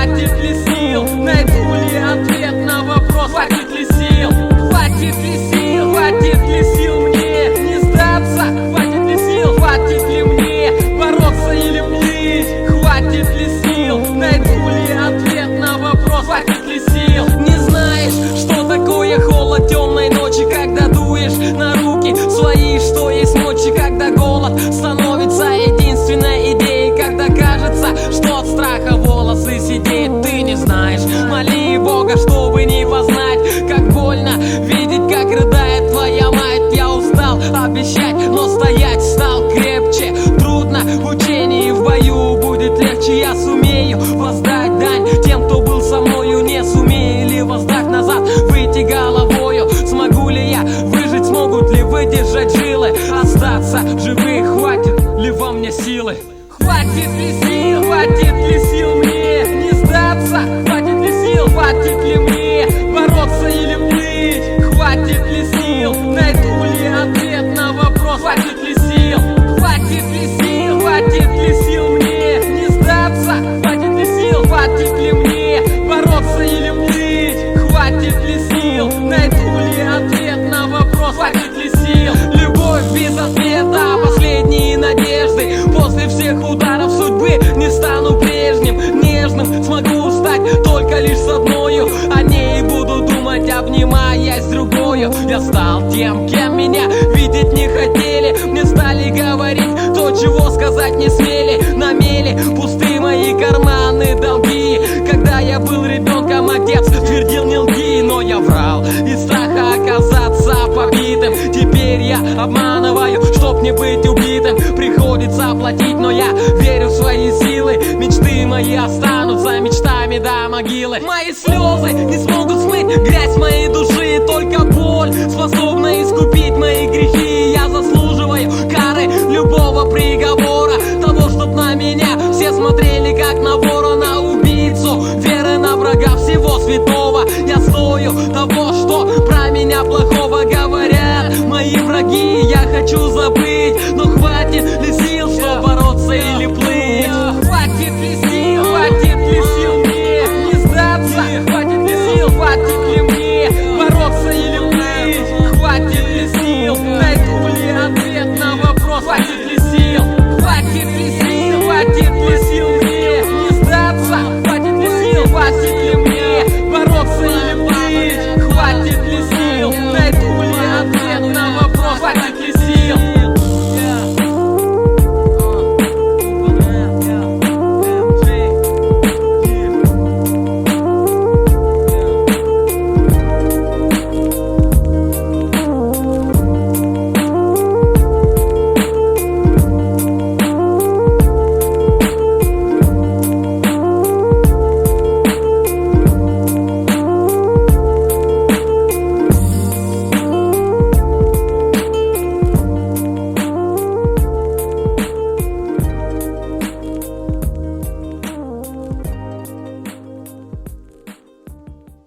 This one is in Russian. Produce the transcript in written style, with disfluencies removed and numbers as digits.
Хватит ли сил? Найду ли ответ на вопрос? Хватит ли сил? Хватит ли сил? Хватит ли сил мне не сдаться? Хватит ли сил? Хватит ли мне бороться или плыть? Хватит ли сил? Найду ли ответ на вопрос? Хватит ли сил? Не знаешь, что такое холод темной ночи, когда дуешь на руки свои, что есть ночи, когда голод становится единственной идеей, когда кажется, что от страха волосы сидеют. Ты не знаешь, моли Бога, чтобы не познать, как больно видеть, как рыдает твоя мать. Я устал обещать, но стоять стал крепче. Трудно в учении, в бою будет легче. Я сумею воздать дань тем, кто был со мною. Не сумею ли воздать назад, выйти головою? Смогу ли я выжить, смогут ли выдержать жилы? Остаться в живых, хватит ли во мне силы? Хватит ли сил? Хватит ли сил мне не сдаться? Хватит ли сил? Хватит ли мне бороться или плыть? Хватит ли сил? Найду ли ответ на вопрос? Хватит ли сил? Хватит ли сил? Хватит ли сил мне не сдаться? Хватит ли сил? Хватит ли мне бороться или плыть? Хватит ли сил? Найду ли ответ на вопрос? Хватит ли сил? Любовь без ответа, последние надежды. После всех ударов судьбы не стану прежним, нежным. Смогу стать только лишь с одною, о ней буду думать, обнимаясь с другою. Я стал тем, кем меня видеть не хотели. Мне стали говорить то, чего сказать не смели. На мели пусты мои карманы, долги. Когда я был ребенком, отец твердил не лги, но я врал из страха оказаться побитым. Теперь я обманываю, чтоб не быть убитым. Приходится платить, но я верю в свои силы. Мечты мои останутся мечтами до могилы. Мои слезы не смогут смыть грязь моей души. Только боль способна искупить мои грехи. Я заслуживаю кары любого приговора, того, чтоб на меня все смотрели как на вора, на убийцу, веры на врага всего святого. Я стою того, что про меня плохого говорят мои враги. Я хочу забыть, но хватит ли сил, что бороться или плыть? Хватит ли сил? Хватит ли сил мне не сдаться? Хватит ли сил? Хватит ли мне бороться или плыть? Хватит ли сил? Найду ли ответ на вопрос? Хватит ли сил? Хватит ли сил? Хватит ли сил мне не сдаться? Хватит ли сил? Хватит ли мне бороться или